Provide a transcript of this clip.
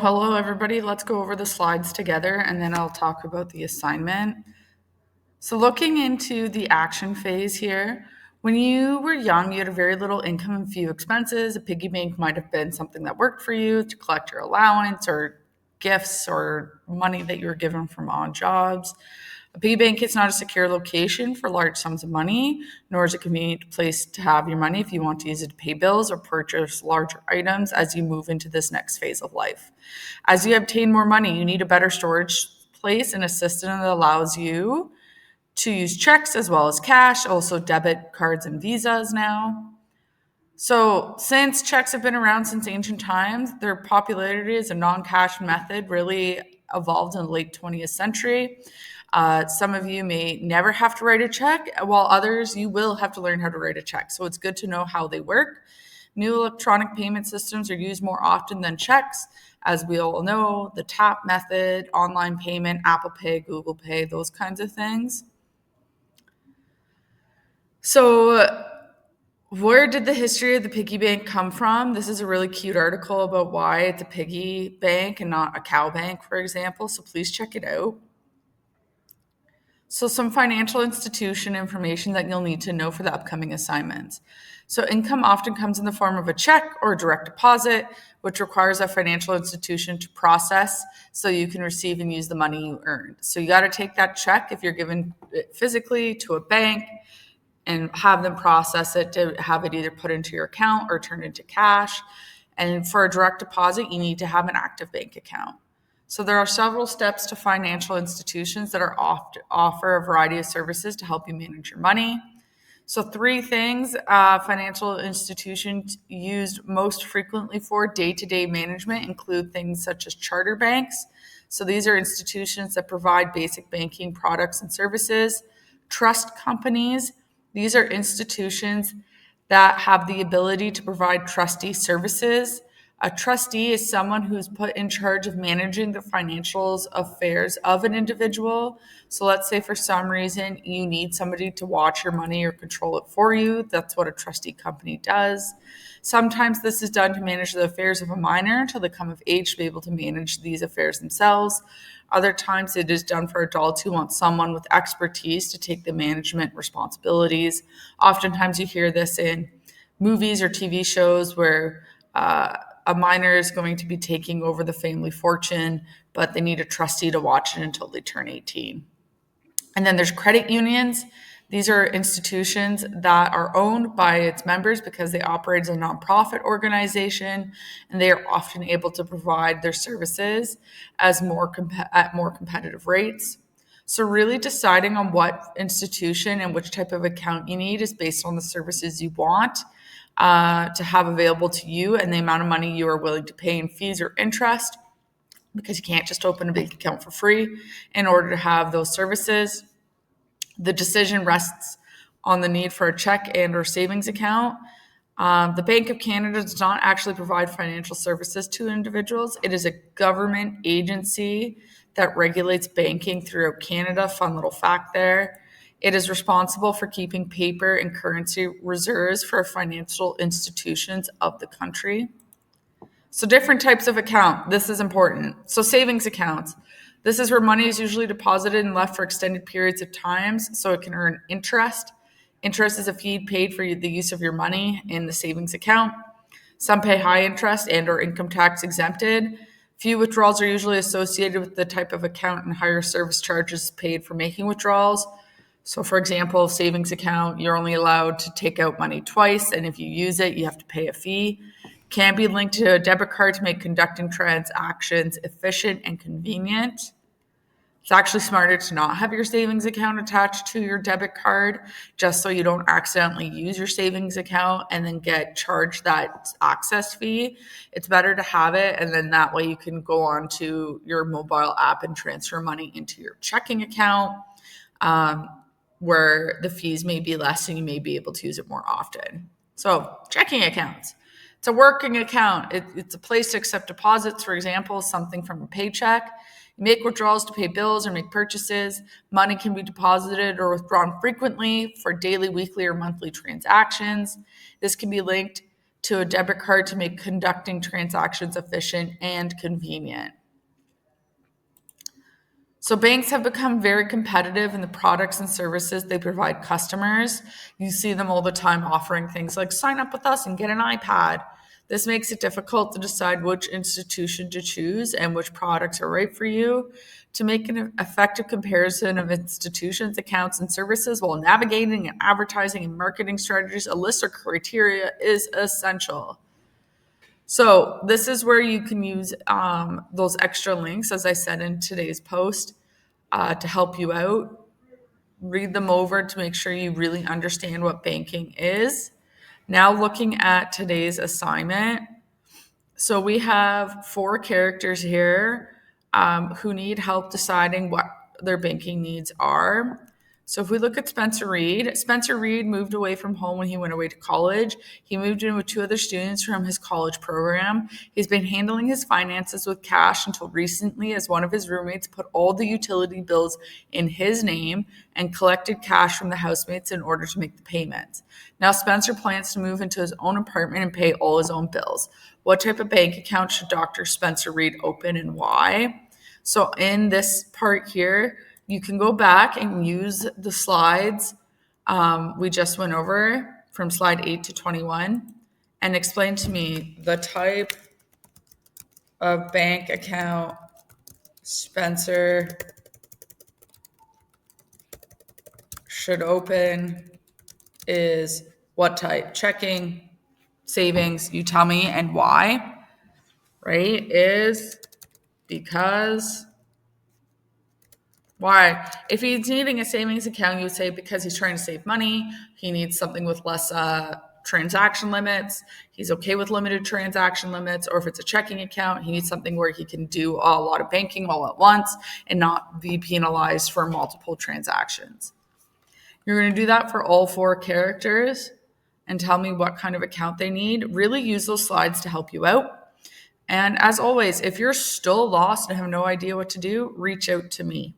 Hello, everybody. Let's go over the slides together and then I'll talk about the assignment. So looking into the action phase here, when you were young, you had a very little income and few expenses. A piggy bank might have been something that worked for you to collect your allowance or gifts or money that you were given from odd jobs. A piggy bank is not a secure location for large sums of money, nor is it a convenient place to have your money if you want to use it to pay bills or purchase larger items as you move into this next phase of life. As you obtain more money, you need a better storage place and a system that allows you to use checks as well as cash, also debit cards and visas now. So, since checks have been around since ancient times, their popularity as a non cash method really evolved in the late 20th century. Some of you may never have to write a check, while others you will have to learn how to write a check. So, it's good to know how they work. New electronic payment systems are used more often than checks. As we all know, the tap method, online payment, Apple Pay, Google Pay, those kinds of things. So, where did the history of the piggy bank come from? This is a really cute article about why it's a piggy bank and not a cow bank, for example. So please check it out. So, some financial institution information that you'll need to know for the upcoming assignments. So, income often comes in the form of a check or a direct deposit, which requires a financial institution to process so you can receive and use the money you earned. So, you got to take that check if you're given it physically to a bank and have them process it to have it either put into your account or turned into cash. And for a direct deposit, you need to have an active bank account. So there are several steps to financial institutions that are offer a variety of services to help you manage your money. So three things financial institutions used most frequently for day-to-day management include things such as charter banks. So these are institutions that provide basic banking products and services. Trust companies. These are institutions that have the ability to provide trustee services. A trustee is someone who's put in charge of managing the financial affairs of an individual. So let's say for some reason you need somebody to watch your money or control it for you. That's what a trustee company does. Sometimes this is done to manage the affairs of a minor until they come of age to be able to manage these affairs themselves. Other times it is done for adults who want someone with expertise to take the management responsibilities. Oftentimes you hear this in movies or TV shows where a minor is going to be taking over the family fortune, but they need a trustee to watch it until they turn 18. And then there's credit unions. These are institutions that are owned by its members because they operate as a nonprofit organization, and they are often able to provide their services at more competitive rates. So really deciding on what institution and which type of account you need is based on the services you want to have available to you and the amount of money you are willing to pay in fees or interest, because you can't just open a bank account for free in order to have those services. The decision rests on the need for a check and or savings account. The Bank of Canada does not actually provide financial services to individuals. It is a government agency that regulates banking throughout Canada. Fun little fact there. It is responsible for keeping paper and currency reserves for financial institutions of the country. So different types of account. This is important. So savings accounts. This is where money is usually deposited and left for extended periods of times so it can earn interest. Interest is a fee paid for the use of your money in the savings account. Some pay high interest and or income tax exempted. Few withdrawals are usually associated with the type of account and higher service charges paid for making withdrawals. So for example, savings account, you're only allowed to take out money twice, and if you use it, you have to pay a fee. Can be linked to a debit card to make conducting transactions efficient and convenient. It's actually smarter to not have your savings account attached to your debit card, just so you don't accidentally use your savings account and then get charged that access fee. It's better to have it, and then that way you can go on to your mobile app and transfer money into your checking account, where the fees may be less and you may be able to use it more often. So checking accounts. It's a working account. It's a place to accept deposits, for example, something from a paycheck. You make withdrawals to pay bills or make purchases. Money can be deposited or withdrawn frequently for daily, weekly, or monthly transactions. This can be linked to a debit card to make conducting transactions efficient and convenient. So banks have become very competitive in the products and services they provide customers. You see them all the time offering things like sign up with us and get an iPad. This makes it difficult to decide which institution to choose and which products are right for you. To make an effective comparison of institutions, accounts, and services while navigating and advertising and marketing strategies, a list of criteria is essential. So this is where you can use those extra links, as I said in today's post, to help you out. Read them over to make sure you really understand what banking is. Now looking at today's assignment. So we have 4 characters here who need help deciding what their banking needs are. So if we look at Spencer Reed moved away from home when he went away to college. He moved in with 2 other students from his college program. He's been handling his finances with cash until recently, as one of his roommates put all the utility bills in his name and collected cash from the housemates in order to make the payments. Now Spencer plans to move into his own apartment and pay all his own bills. What type of bank account should Dr. Spencer Reed open and why? So in this part here, you can go back and use the slides we just went over from slide 8 to 21 and explain to me the type of bank account Spencer should open is what type? Checking, savings, you tell me, and why, right? Is because... Why? If he's needing a savings account, you would say because he's trying to save money, he needs something with less transaction limits. He's okay with limited transaction limits. Or if it's a checking account, he needs something where he can do a lot of banking all at once and not be penalized for multiple transactions. You're going to do that for all 4 characters and tell me what kind of account they need. Really use those slides to help you out. And as always, if you're still lost and have no idea what to do, reach out to me.